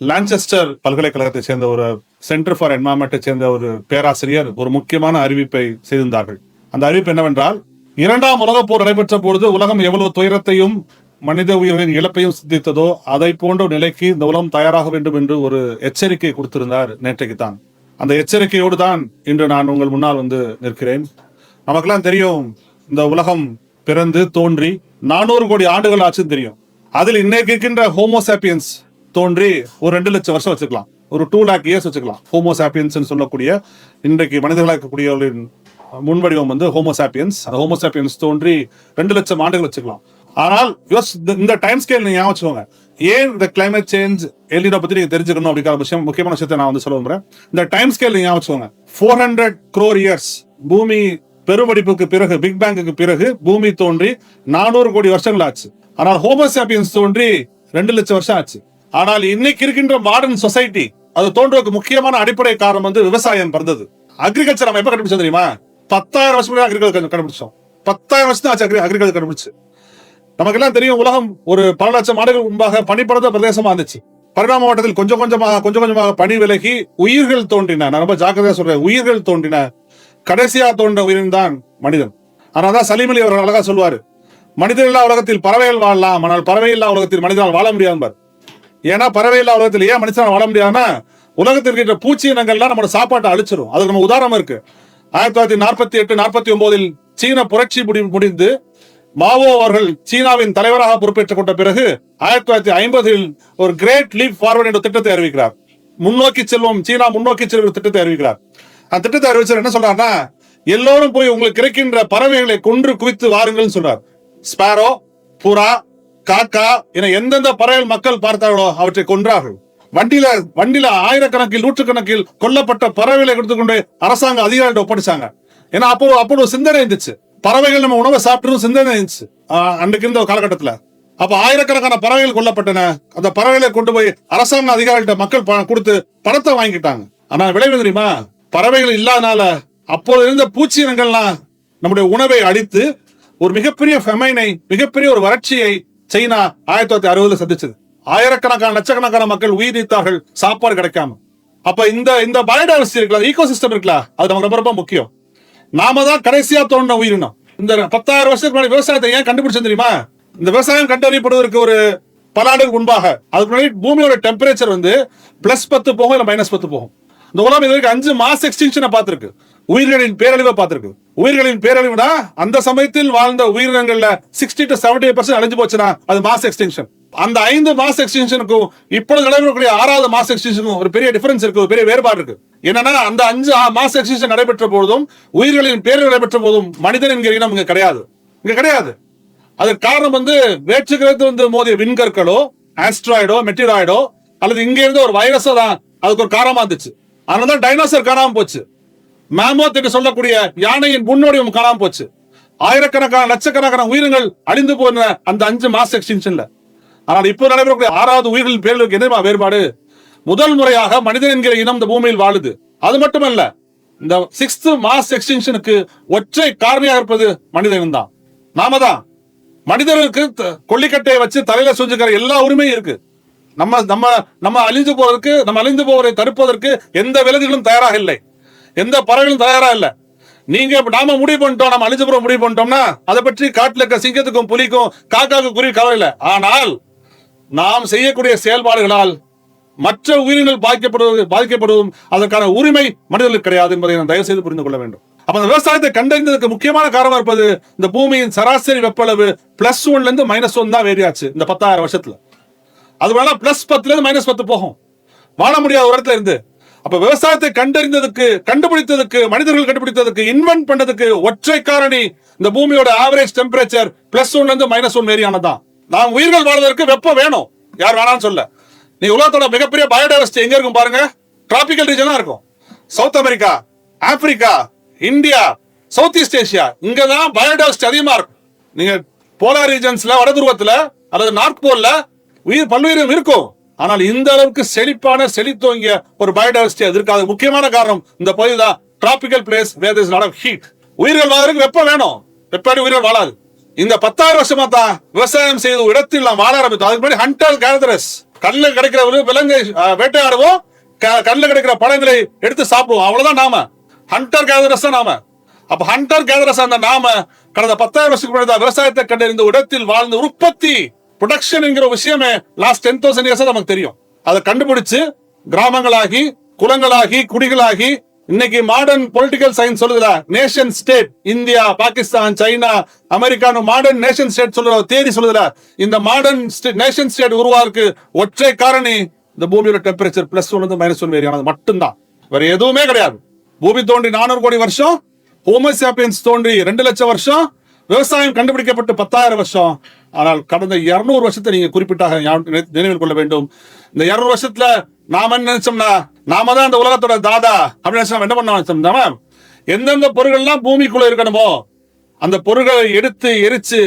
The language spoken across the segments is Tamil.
லான்செஸ்டர் பல்கலைக்கழகத்தை சேர்ந்த ஒரு சென்டர் ஃபார் என்வாயர்மெண்ட்டை சேர்ந்த ஒரு பேராசிரியர் ஒரு முக்கியமான அறிவிப்பை செய்திருந்தார்கள். அந்த அறிவிப்பு என்னவென்றால், இரண்டாம் உலகப் போர் நடைபெற்ற பொழுது உலகம் எவ்வளவு துயரத்தையும் மனித உயிரின் இழப்பையும் சிந்தித்ததோ அதை போன்ற நிலைக்கு இந்த உலகம் தயாராக வேண்டும் என்று ஒரு எச்சரிக்கை கொடுத்திருந்தார் நேற்றைக்கு தான். அந்த எச்சரிக்கையோடு தான் இன்று நான் உங்கள் முன்னால் வந்து நிற்கிறேன். நமக்கெல்லாம் தெரியும், இந்த உலகம் பிறந்து தோன்றி 400 கோடி ஆண்டுகள் ஆச்சுன்னு தெரியும். அதில் இன்னைக்கு இருக்கின்ற ஹோமோசாப்பியன்ஸ் தோன்றி ஒரு 2 லட்சம் வருஷம் வச்சுக்கலாம், ஒரு 2 lakh years வச்சுக்கலாம். ஹோமோசாப்பியன்ஸ் சொல்லக்கூடிய இன்றைக்கு மனிதர்களாக இருக்கக்கூடியவர்களின் முன்வடிவம் வந்து ஹோமோசாப்பியன்ஸ். அந்த ஹோமோசாப்பியன்ஸ் தோன்றி 2 லட்சம் ஆண்டுகள் வச்சுக்கலாம். ஆனால் இந்த டைம் ஸ்கேல் நீங்க ஞாபகம் வச்சுக்கோங்க. ஏன் இந்த கிளைமேட் சேஞ்ச் எல்னினோ பத்தி நீங்க தெரிஞ்சுக்கணும் அப்படிங்கிற முக்கியமான விஷயத்தை நான் வந்து சொல்ல விரும்புறேன். இந்த டைம் ஸ்கேல் நீங்க ஞாபகம் வச்சுக்கோங்க. 400 crore years பூமி பெருவெடிப்புக்கு பிறகு, பிக் பேங்குக்கு பிறகு பூமி தோன்றி 400 கோடி வருஷங்கள் ஆச்சு. ஆனால் ஹோமோசாப்பியன்ஸ் தோன்றி 2 லட்சம் வருஷம் ஆச்சு. ஆனால் இன்னைக்கு இருக்கின்ற மாடர்ன் சொசைட்டி அது தோன்றதுக்கு முக்கியமான அடிப்படை காரணம் வந்து விவசாயம் பிறந்தது. அக்ரிகல்ச்சர் நம்ம எப்ப கண்டுபிடிச்சோம் தெரியுமா? 10,000 வருஷம் அக்ரிகல்ச்சர் கண்டுபிடிச்சோம். 10,000 வருஷம் ஆச்சு அக்ரிகல்ச்சர் கண்டுபிடிச்சு. நமக்கு எல்லாம் தெரியும், உலகம் ஒரு பல லட்சம் ஆண்டுகள் முன்பாக பனிப்படர்ந்த பிரதேசமா இருந்துச்சு. பரிணாம மாவட்டத்தில் கொஞ்சம் கொஞ்சமாக பனி விலகி உயிர்கள் தோன்றின. நான் ரொம்ப ஜாக்கிரதையா சொல்றேன், உயிர்கள் தோன்றின. கடைசியா தோன்ற உயிரின் தான் மனிதன். ஆனாதான் சலீம் அலி அவர்கள் அழகா சொல்வாரு, மனிதன் இல்லா உலகத்தில் பறவைகள் வாழலாம், ஆனால் பறவை இல்லா உலகத்தில் மனிதனால் வாழ முடியாது. ஏன்னா பறவை இல்லா உலகத்தில் ஏன் மனுஷனால் வாழ முடியாதுன்னா, உலகத்தில் இருக்கின்ற பூச்சி இனங்கள்லாம் நம்மளோட சாப்பாட்டை அழிச்சிடும். அதுக்கு நம்ம உதாரணம் இருக்கு. 1948-49 சீன புரட்சி முடிந்து மாவோ அவர்கள் சீனாவின் தலைவராக பொறுப்பேற்றுக் கொண்ட பிறகு 1950 ஒரு கிரேட் லீப் ஃபார்வர்ட் என்ற திட்டத்தை அறிவிக்கிறார். முன்னோக்கி செல்வோம், சீனா முன்னோக்கி செல்வோம் திட்டத்தை அறிவிக்கிறார். அந்த திட்டத்தை அறிவிச்சார். என்ன சொல்றாருன்னா, எல்லோரும் போய் உங்களுக்கு கிடைக்கின்ற பறவைகளை கொன்று குவித்து வாருங்கள் சொல்றார். ஸ்பாரோ, புறா, காக்கா என எந்தெந்த பறவைகள் மக்கள் பார்த்தார்களோ அவற்றை கொன்றார்கள். வண்டியில ஆயிரக்கணக்கில் நூற்றுக்கணக்கில் கொல்லப்பட்ட பறவைகளை எடுத்துக்கொண்டு அரசாங்க அதிகாரிகள் ஒப்படைச்சாங்க. ஏன்னா அப்போ சிந்தனை இருந்துச்சு, பறவைகள் நம்ம உணவை சாப்பிட்டு சிந்தனை இருந்துச்சு அன்றைக்கு இருந்த காலகட்டத்தில். அப்ப ஆயிரக்கணக்கான பறவைகள் கொல்லப்பட்டன. அந்த பறவைகளை கொண்டு போய் அரசாங்க அதிகாரிகிட்ட மக்கள் கொடுத்து பணத்தை வாங்கிட்டாங்க. ஆனா விளைவு தெரியுமா? பறவைகள் இல்லாதனால அப்போது இருந்த பூச்சி இனங்கள்லாம் நம்முடைய உணவை அழித்து ஒரு மிகப்பெரிய ஃபெமைனை, மிகப்பெரிய ஒரு வறட்சியை சீனா 1960 சந்திச்சது. ஆயிரக்கணக்கான லட்சக்கணக்கான மக்கள் உயிர் நீத்தார்கள் சாப்பாடு கிடைக்காம. அப்ப இந்த பயோடைவர்சிட்டி இருக்குல்ல, ஈகோசிஸ்டம் இருக்குல்ல, அது நமக்கு ரொம்ப ரொம்ப முக்கியம். நாம தான் கடைசியா தோன்ற உயிரினம். இந்த 10,000 வருஷத்துக்கு முன்னாடி விவசாயத்தை ஏன் கண்டுபிடிச்சு தெரியுமா? இந்த விவசாயம் கண்டறியப்படுவதற்கு ஒரு பல ஆண்டுகளுக்கு முன்பாக அதுக்கு முன்னாடி பூமியோட டெம்பரேச்சர் வந்து +10 போகும், இல்ல -10 போகும். இந்த உலகம் இது வரைக்கும் 5 மாஸ் எக்ஸ்டிங்ஷனை பார்த்திருக்கு, உயிர்களின் பேரழிவை பார்த்திருக்கு. உயிர்களின் பேரழிவுனா அந்த சமயத்தில் வாழ்ந்த உயிரினங்கள்ல 60 to 70% அழிஞ்சு போச்சுன்னா அது மாஸ் எக்ஸ்டிங்ஷன். அந்த 5 மாஸ் எக்ஸ்டிங்ஷனுக்கும் இப்பொழுது நடைபெறக்கூடிய 6வது மாஸ் எக்ஸ்டிங்ஷனுக்கும் ஒரு பெரிய டிஃபரன்ஸ் இருக்கு, ஒரு பெரிய வேறுபாடு இருக்கு. என்னன்னா, அந்த 5 மாஸ் எக்ஸ்டிங்ஷன் நடைபெற்ற போதும், உயிர்களின் பேரழிவு நடைபெற்ற போதும் மனிதன் என்கிற இனம் இங்க கிடையாது. அதுக்கு காரணம் வந்து வேற்று கிரகத்தில் வந்து மோதிய விண்கற்களோ, ஆஸ்ட்ராய்டோ, மெட்டிராய்டோ அல்லது இங்க இருந்து ஒரு வைரஸோ தான் அதுக்கு ஒரு காரணமா இருந்துச்சு. அதனால டைனோசர் காணாம போச்சு. மேமோத் என்று சொல்லக்கூடிய யானையின் முன்னோடியும் காணாம போச்சு. ஆயிரக்கணக்கான லட்சக்கணக்கான உயிரினங்கள் அழிந்து போன அந்த 5 மாஸ் எக்ஸ்டிங்ஷன்ல. ஆனால் இப்போ நடைபெறக்கூடிய 6வது உயிர்களின் பேரழிவுக்கு என்ன வேறுபாடு? முதல் முறையாக மனிதன் என்கிற இனம் இந்த பூமியில் வாழுது. அது மட்டுமல்ல, இந்த 6th மாஸ் எக்ஸ்டிங்ஷனுக்கு ஒற்றை காரணியாக இருப்பது மனிதன் தான், நாம தான். மனிதர்களுக்கு கொல்லிக்கட்டையை வச்சு தலையில சுஞ்சுக்கிற எல்லா உரிமையும் இருக்கு. நம்ம அழிந்து போவதை தடுப்பதற்கு எந்த விலங்குகளும் தயாராக இல்லை, எந்த பறவைகளும் தயாரா இல்லை. நாம முடிவு பண்ணிட்டோம், நம்ம அழிஞ்சு போற முடிவு பண்ணிட்டோம்னா அதை பற்றி காட்டுல இருக்க சிங்கத்துக்கும் புலிக்கும் காக்காவுக்கும் குருவி கவலை இல்லை. ஆனால் நாம் செய்யக்கூடிய செயல்பாடுகளால் மற்ற உயிரினங்கள் பாதிக்கப்படுவதும் அதற்கான உரிமை மனிதர்களுக்கு கிடையாது என்பதை நான் தயவு செய்து புரிந்து கொள்ள வேண்டும். அப்ப அந்த விவசாயத்தை கண்டறிந்ததுக்கு முக்கியமான காரணம் இருப்பது இந்த பூமியின் சராசரி வெப்பளவு +1 இருந்து -1 தான் வேறியாச்சு இந்த 10,000 வருஷத்துல. அது வேணா +10 இருந்து -10 போகும், வாழ முடியாத ஒரு இடத்துல இருந்து. அப்ப விவசாயத்தை கண்டுபிடித்ததுக்கு மனிதர்கள் கண்டுபிடித்ததுக்கு இன்வென்ட் பண்ணதுக்கு ஒற்றை காரணி இந்த பூமியோட ஆவரேஜ் டெம்பரேச்சர் +1 இருந்து -1 வேரியானதான். நாம் உயிர்கள் வாழ்வதற்கு வெப்பம் வேணும், யார் வேணாம்னு சொல்ல. நீ உலகத்தோட மிகப்பெரிய பயோடைவர்சிட்டி எங்க இருக்கும் பாருங்க, டிராபிக்கல் ரீஜனா இருக்கும். South America, Africa, India, south east Asia, இங்கதான் பயோடைவர்சிட்டி அதிகமா இருக்கும். நீங்க போலார் ரீஜன்ஸ்ல, வட துருவத்துல அல்லது நார்த் போல்ல பல்லுயிரும் இருக்கும். ஆனால் இந்த அளவுக்கு செழித்தோங்கிய ஒரு பயோடைவர்சிட்டி அது இருக்காது. முக்கியமான காரணம் இந்த பகுதி தான் tropical place where there is lot of heat. உயிர்கள் வாழ்றதுக்கு வெப்பம் வேணும், வெப்பாடி உயிர்கள் வாழாது. இந்த 10,000 வருஷமா தான் விவசாயம் செய்த இடத்தில் நாம் வாழ ஆரம்பித்தோம். அதுக்கு முன்னாடி ஹண்டர் கேதரர்ஸ் கண்ணில் கிடைக்கிற விலங்கை வேட்டையாடுவோம், கண்ணில் கிடைக்கிற பழங்களை எடுத்து சாப்பிடுவோம். அவ்வளவுதான் நாம. ஹண்டர் கேதரர்ஸ் தான் நாம. அப்ப ஹண்டர் கேதரர்ஸ் அந்த நாம கடந்த 10,000 வருஷத்துக்கு முன்னாடி விவசாயத்தை கண்டறிந்த இடத்தில் வாழ்ந்த உற்பத்தி ப்ரொடக்ஷன் என்கிற விஷயமே லாஸ்ட் 10,000 இயர்ஸ் நமக்கு தெரியும். அதை கண்டுபிடிச்சு கிராமங்களாகி குலங்களாகி குடிகளாகி இன்னைக்கு மாடர்ன் பொலிட்டிக்கல் சயின்ஸ் சொல்லுதுல, nation state, India, Pakistan, China, அமெரிக்கான்னு மாடர்ன் நேஷன் ஸ்டேட் சொல்லுற தேதி சொல்லுதுல, இந்த மாடர்ன் நேஷன் ஸ்டேட் உருவாக்கு ஒற்றை காரணி இந்த பூமியோட டெம்பரேச்சர் +1 -1 வேரியானது மட்டும்தான். வேற எதுவுமே கிடையாது. பூமி தோன்றி 400 கோடி வருஷம், ஹோமோசாப்பியன்ஸ் தோன்றி 2 லட்சம் வருஷம், விவசாயம் கண்டுபிடிக்கப்பட்டு 10,000 வருஷம். ஆனால் கடந்த 200 வருஷத்தை நீங்க குறிப்பிட்டாக நினைவில் கொள்ள வேண்டும். இந்த 200 வருஷத்துல நாம என்ன நினைச்சோம்னா, நாம தான் இந்த உலகத்தோட தாதா அப்படின்னு என்ன பண்ண, எந்தெந்த பொருள்கள்லாம் பூமிக்குள்ள இருக்கணுமோ அந்த பொருள்களை எடுத்து எரிச்சு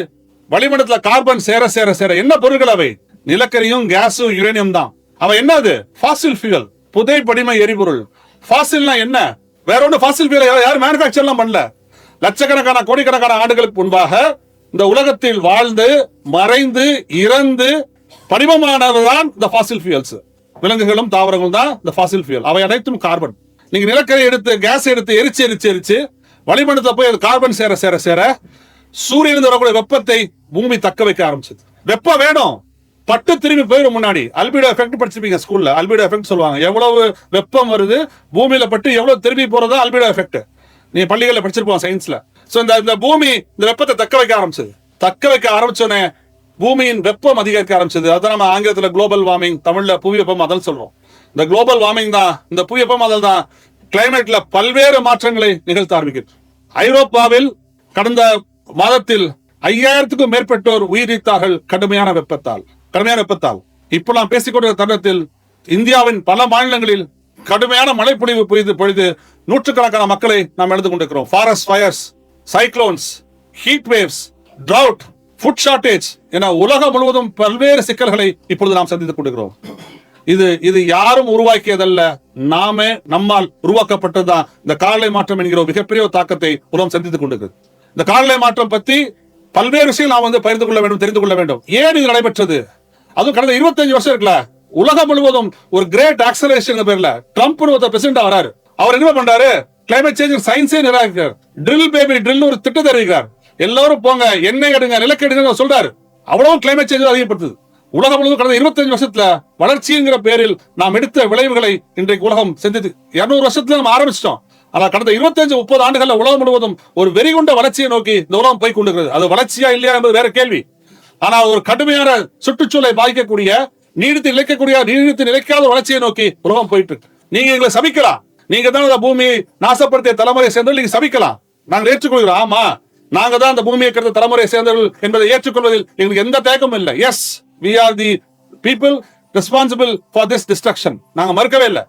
வளிமண்டலத்துல கார்பன் சேர சேர சேர என்ன பொருட்கள் அவை? நிலக்கரியும் கேஸும் யுரேனியம் தான். அவ என்னது? ஃபாசில் ஃபியூயல், புதை படிம எரிபொருள். ஃபாசில்னா என்ன? வேற ஒன்று ஃபாசில் ஃபியூயல் யாரும் மேனுஃபேக்சர் எல்லாம் பண்ணல. லட்சக்கணக்கான கோடிக்கணக்கான ஆண்டுகளுக்கு முன்பாக இந்த உலகத்தில் வாழ்ந்து மறைந்து இறந்து படிமமானதுதான் இந்த ஃபாசில் ஃபியூயல்ஸ். விலங்குகளும் தாவரங்களும் தான் இந்த ஃபாசில் ஃபியூயல். அவை அனைத்தும் கார்பன். நீங்க நிலக்கரி எடுத்து கேஸ் எடுத்து எரிச்சு எரிச்சு எரிச்சு வளிமண்டலத்தை போய் கார்பன் சேர சேர சேர சூரியன் வரக்கூடிய வெப்பத்தை பூமி தக்க வைக்க ஆரம்பிச்சது. வெப்பம் வேணும், பட்டு திரும்பி போயிடும். முன்னாடி அல்பிடோ எஃபெக்ட் படிச்சிருப்பீங்க ஸ்கூல்ல. அல்பிடோ எஃபெக்ட் சொல்லுவாங்க. எவ்வளவு வெப்பம் வருது பூமியில பட்டு எவ்வளவு திரும்பி போறதா அல்பிடோ எஃபெக்ட். நீங்க பள்ளிகளில் படிச்சிருப்போம் சயின்ஸ்ல. சோ இந்த பூமி இந்த வெப்பத்தை தக்க வைக்க ஆரம்பிச்சது. தக்க வைக்க ஆரம்பிச்சோன்னே பூமியின் வெப்பம் அதிகரிக்க ஆரம்பிச்சது. அதான் நம்ம ஆங்கிலத்துல குளோபல் வார்மிங், தமிழ்ல புவி வெப்பமாதல் சொல்றோம். இந்த குளோபல் வார்மிங் தான், இந்த புவி வெப்பமாதல் தான் கிளைமேட்ல பல்வேறு மாற்றங்களை நிகழ்த்த ஆரம்பிக்கிறது. ஐரோப்பாவில் கடந்த மாதத்தில் 5000க்கும் மேற்பட்டோர் உயிரிழந்தார்கள் கடுமையான வெப்பத்தால். இப்போ நாம் பேசிக்கொண்ட தருணத்தில் இந்தியாவின் பல மாநிலங்களில் கடுமையான மழை பொழிது நூற்றுக்கணக்கான மக்களை நாம் எழுந்து கொண்டிருக்கிறோம். Forest fires, cyclones, heat waves, trout, food shortage என உலகம் முழுவதும் பல்வேறு சிக்கல்களை இப்பொழுது நாம் சந்தித்துக் கொண்டிருக்கிறோம். இது யாரும் உருவாக்கியதல்ல, நாமே நம்மால் உருவாக்கப்பட்டதுதான். இந்த காலநிலை மாற்றம் என்கிற மிகப்பெரிய தாக்கத்தை உலகம் சந்தித்துக் கொண்டிருக்கிறது. இந்த காலநிலை மாற்றம் பத்தி பல்வேறு விஷயங்கள் நாம் பகிர்ந்து கொள்ள வேண்டும், தெரிந்து கொள்ள வேண்டும். ஏன் இது நடைபெற்றது? அதுவும் கடந்த 25 வருஷம் இருக்குல்ல, உலகம் முழுவதும் ஒரு கிரேட் ஆக்சலரேஷன் பேர்ல ட்ரம்ப் பிரசிடென்ட் வராரு. அவர் என்ன பண்றாரு? கிளைமேட் சேஞ்ச் சயின்ஸே நிராகரிக்கிறார். ட்ரில் பேபி ட்ரில் ஒரு திட்டத்தை அறிவிக்கிறார். எல்லாரும் போங்க, எண்ணெய் எடுங்க, நிலக்கெடுங்க சொல்றாரு. அவ்வளவு கிளைமேட் சேஞ்ச் அதிகப்படுத்துது. உலகம் முழுவதும் கடந்த 25 வருஷத்துல வளர்ச்சிங்கிற பேரில் நாம் எடுத்த விளைவுகளை இன்றைக்கு உலகம் செஞ்சது. 200 வருஷத்துல நம்ம ஆரம்பிச்சிட்டோம். ஆனா கடந்த 25-30 ஆண்டுகள்ல உலகம் முழுவதும் ஒரு வெறிகுண்ட வளர்ச்சியை நோக்கி இந்த உலகம் போய் கொண்டிருக்கிறது. அது வளர்ச்சியா இல்லையா என்பது வேற கேள்வி. ஆனா ஒரு கடுமையான சுற்றுச்சூழலை பாதிக்கக்கூடிய, நீடித்து நிலைக்காத வளர்ச்சியை நோக்கி உலகம் போயிட்டு இருக்கு. நீங்க எங்களை சபிக்கலாம், நீங்க தான் அந்த பூமியை நாசப்படுத்திய தலைமுறையை சேர்ந்தவர்கள், நீங்க சபிக்கலாம். நாங்கள் ஏற்றுக்கொள்கிறோம். ஆமா, நாங்க தான் அந்த பூமியை கருத தலைமுறையை சேர்ந்தவர்கள் என்பதை ஏற்றுக்கொள்வதில் எங்களுக்கு எந்த தயக்கமும் இல்லை. Yes, we are the people responsible for this destruction. நாங்க மறுக்கவே இல்லை.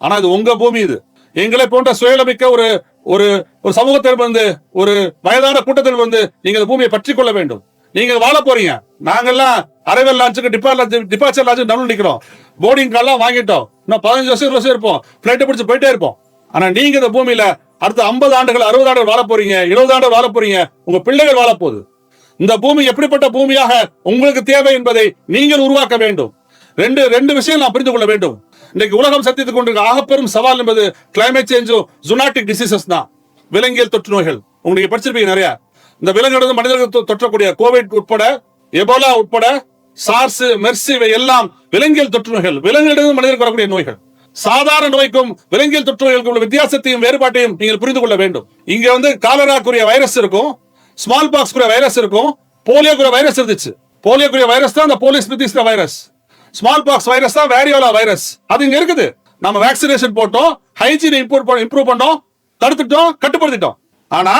ஆனா இது உங்க பூமி. இது எங்களை போன்ற சுயநலமிக்க ஒரு ஒரு சமூகத்தில் வந்து, ஒரு வயதான கூட்டத்தில் வந்து நீங்க இந்த பூமியை பற்றி கொள்ள வேண்டும். நீங்க வாழ போறீங்க. நாங்கெல்லாம் அரைவல் லான்ச்சுக்கு டிபார்ச்சர் லான்ச்சுக்கு நடுவில் நிக்கிறோம். போர்டிங் கார்டெல்லாம் வாங்கிட்டோம். இன்னும் 15 வருஷம் இருப்போம். பிளைட்டை பிடிச்சு போயிட்டே இருப்போம். ஆனா நீங்க இந்த பூமியில அடுத்த 50 ஆண்டுகள் 60 ஆண்டுகள் வாழ போறீங்க, 20 ஆண்டுகள் வாழ போறீங்க. உங்க பிள்ளைகள் வாழ போகுது. இந்த பூமி எப்படிப்பட்ட பூமியாக உங்களுக்கு தேவை என்பதை நீங்கள் உருவாக்க வேண்டும். ரெண்டு விஷயம் நாம் புரிந்து கொள்ள வேண்டும். இன்னைக்கு உலகம் சந்தித்துக் கொண்டிருக்க ஆகப்பெரும் சவால் என்பது கிளைமேட் சேஞ்சும் ஜூனாட்டிக் டிசீசஸ் தான். விலங்கியல் தொற்று நோய்கள் உங்களுக்கு படிச்சிருப்பீங்க நிறைய. இந்த விலங்குகள் மனிதர்கள் தொற்றக்கூடிய கோவிட் உட்பட, எபோலா உட்பட, சார்ஸ், மெர்சி எல்லாம் விலங்கியல் தொற்று நோய்கள். விலங்குகளிடம் மனிதருக்கு வரக்கூடிய நோய்கள். சாதாரண நோய்க்கும் விலங்கியல் தொற்று நோய்களுக்கும் உள்ள வித்தியாசத்தையும் வேறுபாட்டையும் நீங்கள் புரிந்து கொள்ள வேண்டும். இங்க வந்து காலராக்குரிய வைரஸ் இருக்கும், ஸ்மால் பாக்ஸ் குரிய வைரஸ் இருக்கும், போலியோக்குரிய வைரஸ் இருந்துச்சு. போலியோக்குரிய வைரஸ் தான் இந்த போலியோஸ்மிதிஸ் வைரஸ். ஸ்மால் பாக்ஸ் வைரஸ் தான் வேரியோலா வைரஸ். அது இங்க இருக்குது. நம்ம வேக்சினேஷன் போட்டோம், ஹைஜீன் இம்ப்ரூவ் பண்ணோம், தடுத்துட்டோம், கட்டுப்படுத்திட்டோம். ஆனா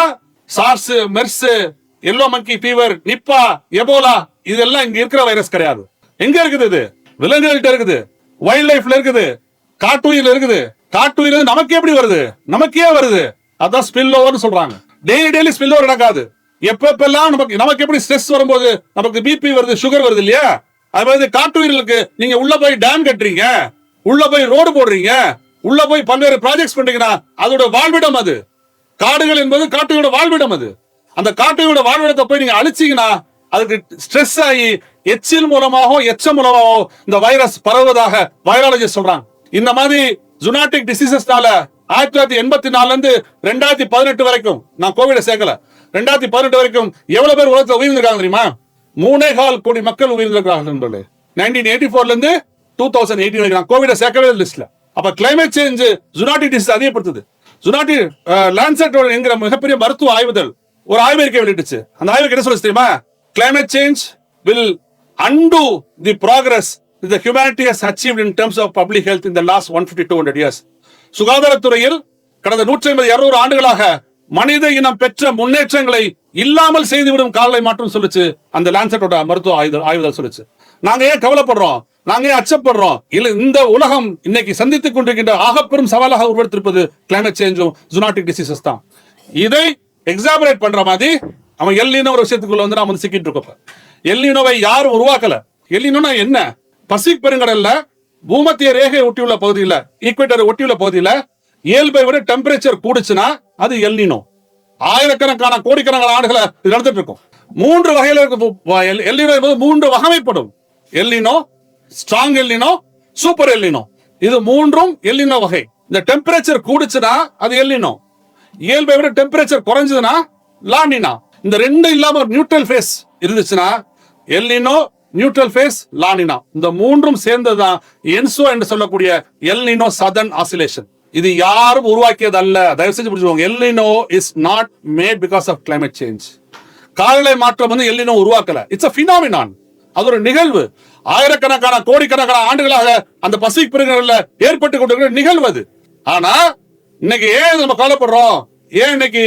சார்ஸ், மெர்ஸ், எல்லோ மங்கி ஃபீவர், நிப்பா, எபோலா இதெல்லாம் இங்க இருக்கிற வைரஸ் கிடையாது. எங்க இருக்குது? இது விலங்குகள்கிட்ட இருக்குது, வைல்ட் லைஃப்ல இருக்குது, காட்டுயிர்ல இருக்குது. காட்டுயிர் நமக்கு எப்படி வருது? நமக்கே வருது. அதான் ஸ்பில் ஓவர்னு சொல்றாங்க. டெய்லி ஸ்பில் ஓவர் நடக்காது. எப்பெல்லாம் நமக்கு எப்படி ஸ்ட்ரெஸ் வரும்போது நமக்கு பிபி வருது, சுகர் வருது இல்லையா? அதாவது காட்டுயிர்களுக்கு நீங்க உள்ள போய் டேம் கட்டுறீங்க, உள்ள போய் ரோடு போடுறீங்க, உள்ள போய் பல்வேறு ப்ராஜெக்ட்ஸ் பண்றீங்கன்னா அதோட வாழ்விடம் அது. காடுகள் என்பது காட்டுகளோட வாழ்விடம். அது அந்த காட்டுகளோட வாழ்விடத்தை போய் நீங்க அழிச்சீங்கன்னா அதுக்கு ஸ்ட்ரெஸ் ஆகி எச்சில் மூலமாகவோ எச்சம் மூலமாகவோ இந்த வைரஸ் பரவுவதாக வைராலஜிஸ்ட் சொல்றாங்க. இந்த மாதிரி ஜூனாட்டிக் டிசீசஸ்னால 1984 இருந்து 2018 வரைக்கும், நான் கோவிட சேர்க்கல, 2018 வரைக்கும் எவ்வளவு பேர் உலகத்தில் உயிர்ந்திருக்காங்க தெரியுமா? 3.25 கோடி மக்கள் உயிர்ந்திருக்கிறார்கள். 1984 இருந்து 2018 வரைக்கும் கோவிட சேர்க்கவே லிஸ்ட்ல. அப்ப கிளைமேட் சேஞ்ச் ஜூனாட்டிக் டிசீஸ் அதிகப்படுத்துது. ஜூனாட்டிக் லான்செட் என்கிற மிகப்பெரிய மருத்துவ ஆய்வுதல் ஒரு ஆய்வறிக்கை வெளியிட்டுச்சு. அந்த ஆய்வுக்கு என்ன சொல்லுச்சு தெரியுமா? Climate change will undo the progress that humanity has achieved in terms of public health in the last 150-200 years. சுகாதாரத்துறையில் கடந்த 150-200 ஆண்டுகளாக மனித இனம் பெற்ற முன்னேற்றங்களை இல்லாமல் செய்துவிடும் காலநிலை மாற்றம் சொல்லுச்சு அந்த லான்செட்டோட மருத்துவ ஆய்வுதல் சொல்லுச்சு. நாங்க ஏன் கவலைப்படுறோம், நாங்க ஏன் அச்சப்படுறோம்? இல்ல, இந்த உலகம் இன்னைக்கு சந்தித்துக் கொண்டிருக்கின்ற ஆகப்பெரும் சவாலாக உருவெடுத்திருப்பது கிளைமேட் சேஞ்சும் ஜூனாட்டிக் டிசீசஸ் தான். இதை எக்ஸாமினேட் பண்ற மாதிரி அவன் எல்லினோ ஒரு விஷயத்துக்குள்ள வந்து நாம சிக்கிட்டு இருக்கோம். எல்லினோவை யாரும் உருவாக்கல. எல்லினோனா என்ன? பசிபிக் பெருங்கடல்ல பூமத்திய ரேகை ஒட்டியுள்ள பகுதியில, ஈக்வேட்டர் ஒட்டியுள்ள பகுதியில இயல்பை விட டெம்பரேச்சர் கூடுச்சுன்னா அது எல்லினோ. ஆயிரக்கணக்கான கோடிக்கணக்கான ஆண்டுகளை நடந்துட்டு இருக்கும். 3 வகையில எல்லினோ என்பது 3 வகைப்படும். El Niño, strong El Niño, super El Niño. இது 3ம் எல்லினோ வகை. இந்த டெம்பரேச்சர் கூடுச்சுன்னா அது எல்லினோ, இயல்பை விட டெம்பரேச்சர் குறைஞ்சதுன்னா லானினா. இந்த 2 இல்லாம நியூட்ரல் ஃபேஸ் இருந்துச்சுன்னா எல்லினோ, நியூட்ரல் ஃபேஸ், லானினா. இந்த 3ம் சேர்ந்ததுதான் என்சோ என்று சொல்லக்கூடிய எல்னினோ சதர்ன் ஆசிலேஷன். இது யாரும் உருவாக்கியது அல்ல. தயவு செஞ்சு புரிஞ்சுக்கோங்க. El Nino is not made because of climate change. காலநிலை மாற்றம் வந்து எல்னினோ உருவாக்கல. It's a phenomenon. அது ஒரு நிகழ்வு. ஆயிரக்கணக்கான கோடிக்கணக்கான ஆண்டுகளாக அந்த பசிபிக் பெருங்கடல்ல ஏற்பட்டு கொண்டிருக்கிற நிகழ்வு அது. ஆனா இன்னைக்கு ஏன் நம்ம கவலைப்படுறோம்? ஏன் இன்னைக்கு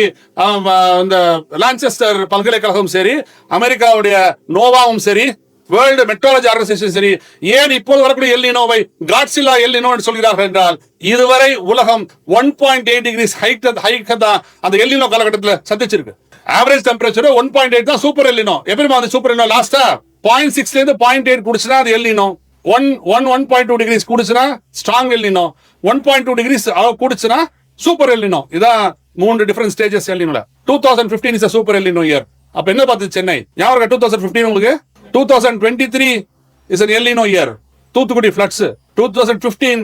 இந்த லான்செஸ்டர் பல்கலைக்கழகம் சரி, அமெரிக்காவுடைய நோவாவும் சரி, வேர்ல்டு மெட்ரோலஜி ஆர்கனைசேஷன் சரி, ஏன் இப்போது வரக்கூடிய எல்லினோவை காட்சிலா எல்லினோ என்று சொல்கிறார்கள் என்றால், இதுவரை உலகம் 1.8 டிகிரிஸ் ஹைட் தான் அந்த எல்லினோ காலகட்டத்தில் சந்திச்சிருக்கு. ஆவரேஜ் டெம்பரேச்சர் 1.8 தான் சூப்பர் எல்லினோ. எப்படிமா அந்த சூப்பர் எல்லினோ லாஸ்டா 0.6 இருந்து 0.8 குடிச்சுனா அது எல்லினோ. 1.2 டிகிரிஸ் குடிச்சுனா ஸ்ட்ராங் எல்லினோ. 1.2 டிகிரிஸ் குடிச்சுனா சூப்பர் எல்லினோ. இதான் 3 டிஃபரண்ட் ஸ்டேஜஸ் எல்லினோல. 2015 is a super El Nino year. அப்ப என்ன பார்த்து சென்னை ஞாபகம் 2015 உங்களுக்கு. 2023 is an El Niño year. Thoothukudi floods, 2015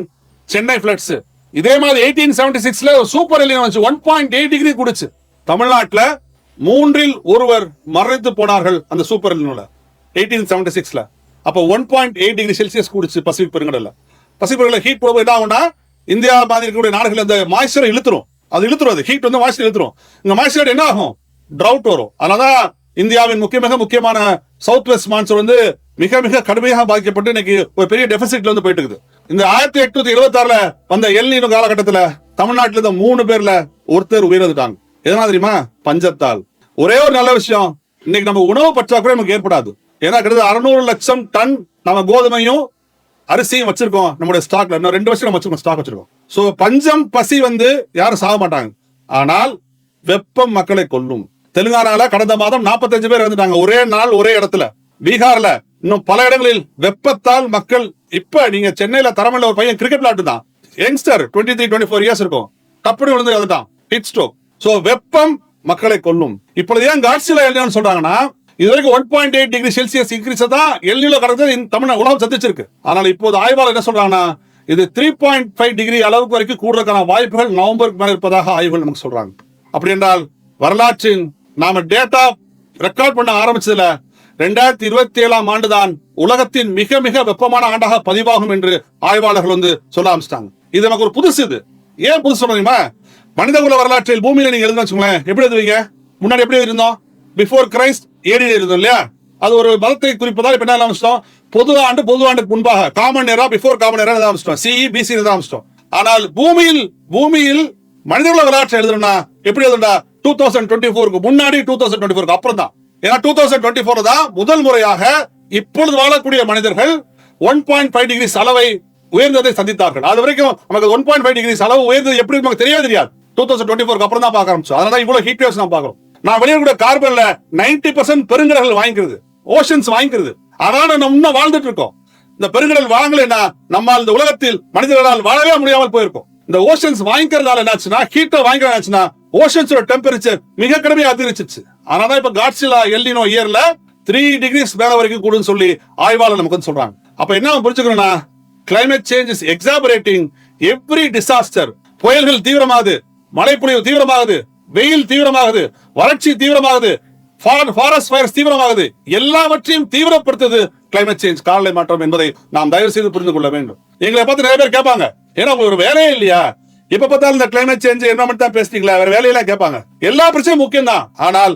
Chennai floods. இதே மாதிரி 1876ல சூப்பர் எல்லினோ வந்து 1.8 டிகிரி குடிச்சு. தமிழ்நாட்டுல 3 ஒருவர் மறைத்து போனார்கள் அந்த சூப்பர் எல்லினோல 1876ல. அப்ப 1.8 டிகிரி செல்சியஸ் குடிச்சு பசிபிக் பெருங்கடல்ல. பசிபிக் பெருங்கடல்ல ஹீட் போக என்ன ஆகும்னா, இந்தியா மாதிரி இருக்கக்கூடிய நாடுகள் அந்த மாய்ஸ்சரை இழுத்துரும். அது ஹீட் வந்து மாய்ஸ்சர் இழுத்துரும். இந்த மாய்ஸ்சர் என்ன ஆகும்? ட்ரவுட் வரும். அதனாலதான் இந்தியாவின் முக்கியமான சவுத் வெஸ்ட் மான்சூன் வந்து மிக மிக கடுமையாக பாதிக்கப்பட்டு இன்னைக்கு ஒரு பெரிய டெபிசிட்ல வந்து போயிட்டு இருக்குது. இந்த 1876ல வந்த எல்னினோ காலகட்டத்துல தமிழ்நாட்டில் இருந்த 3 பேர்ல ஒருத்தர் உயிரிழந்துட்டாங்க. எதனா தெரியுமா? பஞ்சத்தால். ஒரே ஒரு நல்ல விஷயம், இன்னைக்கு நம்ம உணவு பற்றாக்குறை நமக்கு ஏற்படாது. ஏன்னா கிட்டத்தட்ட 600 லட்சம் டன் நம்ம கோதுமையும் அரிசியும் வச்சிருக்கோம் நம்முடைய ஸ்டாக்ல. இன்னும் 2 வருஷம் நம்ம வச்சிருக்கோம், ஸ்டாக் வச்சிருக்கோம். சோ பஞ்சம் பசி வந்து யாரும் சாக மாட்டாங்க. ஆனால் வெப்பம் மக்களை கொல்லும். தெலுங்கானால கடந்த மாதம் 45 பேர் இறந்துட்டாங்க ஒரே நாள் ஒரே இடத்துல. பீகார்ல இன்னும் பல இடங்களில் வெப்பத்தால் மக்கள். இப்ப நீங்க சென்னையில தரமல்ல ஒரு பையன் கிரிக்கெட் விளையாட்டு தான், யங்ஸ்டர் 23-24 இயர்ஸ் இருக்கும், டப்புனு விழுந்து இறந்துட்டான், ஹீட் ஸ்ட்ரோக். சோ வெப்பம் மக்களை கொல்லும். இப்பொழுது ஏன் காட்சிலா எல்னினோன்னு சொல்றாங்கன்னா, இதுவரைக்கும் 1.8 டிகிரி செல்சியஸ் இன்க்ரீஸ் தான் எல்னினோ கடந்து தமிழ்நாடு உலகம் சந்திச்சிருக்கு. ஆனால் இப்போது ஆய்வாளர் என்ன சொல்றாங்கன்னா, இது 3.5 டிகிரி அளவுக்கு வரைக்கும் கூடுறதுக்கான வாய்ப்புகள் நவம்பருக்கு மேல இருப்பதாக ஆய்வுகள் நமக்கு சொல்றாங்க. அப்படி என்றால் வரலாற்றின் நாம டேட்டா ரெக்கார்ட் பண்ண ஆரம்பிச்சதுல 2027 ஆண்டு தான் உலகத்தின் மிக மிக வெப்பமான ஆண்டாக பதிவாகும் என்று ஆய்வாளர்கள் வந்து சொல்ல ஆரம்பிச்சிட்டாங்க. இது நமக்கு ஒரு புதுசு. இது ஏன் புதுசு சொல்றீங்களா? மனிதகுல வரலாற்றில் பூமியில நீங்க எழுதுன்னு வச்சுக்கோங்களேன், எப்படி எழுதுவீங்க? முன்னாடி எப்படி இருந்தோம்? பிஃபோர் கிரைஸ்ட் ஏடி இருந்தோம் இல்லையா? அது ஒரு மதத்தை குறிப்பதால் இப்ப என்ன ஆரம்பிச்சிட்டோம்? பொது ஆண்டுக்கு முன்பாக common era, before common era ஆரம்பிச்சிட்டோம். சிஇ பிசி ஆரம்பிச்சிட்டோம். ஆனால் பூமியில் மனிதகுல வரலாற்றை எழுதுனா எப்படி எழுதுனா 2024 முன்னாடி 2024 அப்புறம் தான். ஏன்னா 2024 தான் முதல் முறையாக இப்பொழுது வாழக்கூடிய மனிதர்கள் 1.5 டிகிரி அளவை உயர்ந்ததை சந்தித்தார்கள். அது வரைக்கும் நமக்கு 1.5 டிகிரி அளவு உயர்ந்தது எப்படி நமக்கு தெரியாது. 2024 அப்புறம் தான் பார்க்க ஆரம்பிச்சோம். அதனால இவ்வளவு ஹீட் வேவ்ஸ் நான் பார்க்கிறோம். நான் வெளியிடக்கூடிய கார்பன்ல 90% பெருங்கடல்கள் வாங்கிக்கிறது, ஓஷன்ஸ் வாங்கிக்கிறது. அதனால நம்ம இன்னும் வாழ்ந்துட்டு இருக்கோம். இந்த பெருங்கடல் வாங்கலைன்னா நம்மால் இந்த உலகத்தில் மனிதர்களால் வாழவே முடியாமல் போயிருக்கும். இந்த ஓஷன்ஸ் வாங்கிக்கிறதால என்னாச்சுன்னா, ஹீட்டை வாங்கிக்கிறதாச்சுன்னா ஓஷன்ஸோட டெம்பரேச்சர் மிக கடுமையாக அதிகரிச்சிச்சு. அதனால இப்ப காட்சிலா எல்னினோ இயர்ல 3 degrees மேல வரைக்கும் கூடுன்னு சொல்லி ஆய்வாளர் நமக்கு வந்து சொல்றாங்க. அப்ப என்ன புரிஞ்சுக்கணும்னா, climate change is exacerbating every disaster. புயல்கள் தீவிரமாகுது, மழைப்பொழிவு தீவிரமாகுது, வெயில் தீவிரமாகுது, வறட்சி தீவிரமாகுது, ஃபாரஸ்ட் ஃபயர்ஸ் தீவிரமாகுது, எல்லாவற்றையும் தீவிரப்படுத்துது கிளைமேட் சேஞ்ச், காலநிலை மாற்றம் என்பதை நாம் தயவு செய்து புரிந்து கொள்ள வேண்டும். எங்களை பார்த்து நிறைய பேர் கேட்பாங்க, ஏன்னா உங்களுக்கு ஒரு வேலையே இல்லையா, இப்ப பார்த்தாலும் இந்த கிளைமேட் சேஞ்ச் என்வரன்மெண்ட் தான் பேசுறீங்களா, வேற வேலையெல்லாம் கேட்பாங்க. எல்லா பிரச்சனையும் முக்கியம் தான், ஆனால்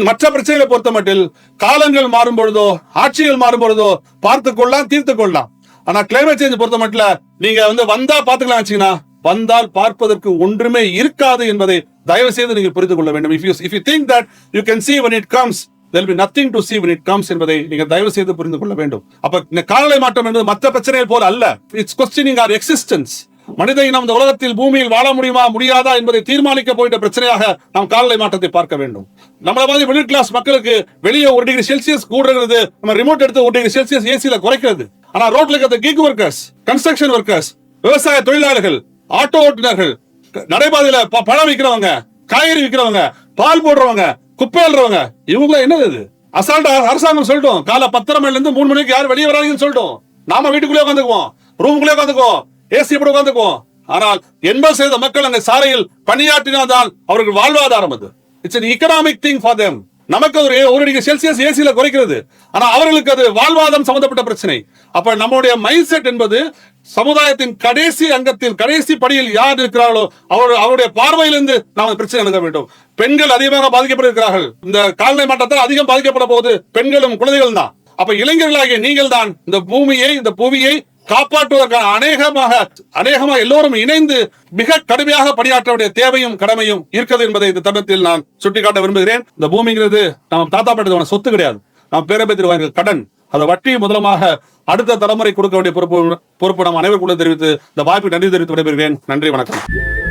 மற்ற பிரச்சனைகளை பொறுத்த மட்டில் காலங்கள் மாறும் பொழுதோ ஆட்சிகள் மாறும் பொழுதோ பார்த்து கொள்ளலாம், தீர்த்து கொள்ளலாம். ஆனா கிளைமேட் சேஞ்ச் பொறுத்த மட்டும் நீங்க வந்தா பாத்துக்கலாம் வச்சீங்கன்னா, வந்தால் பார்ப்பதற்கு ஒன்றுமே இருக்காது என்பதை தயவு செய்து நீங்கள் புரிந்து கொள்ள வேண்டும். If you think that you can see when it comes, there will be nothing to see when it comes என்பதை நீங்கள் தயவு செய்து புரிந்து கொள்ள வேண்டும். அப்ப இந்த காலநிலை மாற்றம் என்பது மற்ற பிரச்சனைகள் போல அல்ல. It's questioning our existence. மனித இனம் இந்த உலகத்தில் பூமியில் வாழ முடியுமா முடியாதா என்பதை தீர்மானிக்க போயிட்ட பிரச்சனையாக நாம் காலநிலை மாற்றத்தை பார்க்க வேண்டும். நம்மள மாதிரி மிடில் கிளாஸ் மக்களுக்கு வெளியே 1 டிகிரி செல்சியஸ் கூடுறது, நம்ம ரிமோட் எடுத்து 1 டிகிரி செல்சியஸ் ஏசியில குறைக்கிறது. ஆனா ரோட்ல இருக்க கிக் ஒர்க்கர்ஸ், கன்ஸ்ட்ரக்ஷன் ஒர்க்கர்ஸ், விவசாய தொழிலாளர்கள், ஆட்டோ ஓட்டுநர்கள், நடைபாதையில பழம் விற்கிறவங்க, காய்கறி விற்கிறவங்க, பால் போடுறவங்க, குப்பை அள்ளுறவங்க, இவங்க என்னது அசால்ட்டா அரசாங்கம் சொல்லிட்டோம், காலை 10:30 மணில இருந்து 3 மணிக்கு யாரும் வெளியே வராங்கன்னு சொல்லிட்டோம். நாம வீட்டுக்குள்ளே உட்காந்துக்குவோம், ரூமுக்குள்ளே உட்காந்துக்குவோம், ஏசி போட்டு உட்காந்துக்குவோம். ஆனால் 80% மக்கள் அங்க சாலையில் பணியாற்றினால்தான் அவர்கள் வாழ்வாதாரம். அது it's an economic thing for them. நமக்கு ஒரு 1 டிகிரி செல்சியஸ் ஏசியில குறைக்கிறது, ஆனா அவர்களுக்கு அது வாழ்வாதாரம் சம்பந்தப்பட்ட பிரச்சனை. அப்ப நம்மளுடைய மைண்ட் செட் என்பது சமுதாயத்தின் கடைசி அங்கத்தில் கடைசி படியில் யார் இருக்கிறார்களோ அவருடைய பார்வையிலிருந்து நாம் பிரச்சனை அணுக வேண்டும். பெண்கள் அதிகமாக பாதிக்கப்பட்டிருக்கிறார்கள். இந்த காலநிலை மாற்றத்தால் அதிகம் பாதிக்கப்பட போவது பெண்களும் குழந்தைகள் தான். அப்ப இளைஞர்களாகிய நீங்கள் தான் இந்த புவியை காப்பாற்றுவதற்கான அநேகமாக எல்லோரும் இணைந்து மிக கடுமையாக பணியாற்ற வேண்டிய தேவையும் கடமையும் இருக்கிறது என்பதை இந்த தருணத்தில் நான் சுட்டிக்காட்ட விரும்புகிறேன். இந்த பூமிங்கிறது நம்ம தாத்தா பாட்டமான சொத்து கிடையாது, நாம் பேரம்பேத்திருவார்கள் கடன். அதை வட்டி முதலமாக அடுத்த தலைமுறை கொடுக்க வேண்டிய பொறுப்பு நம் அனைவருக்குள்ள தெரிவித்து இந்த வாய்ப்பு நன்றி தெரிவித்து விடைபெறுகிறேன். நன்றி, வணக்கம்.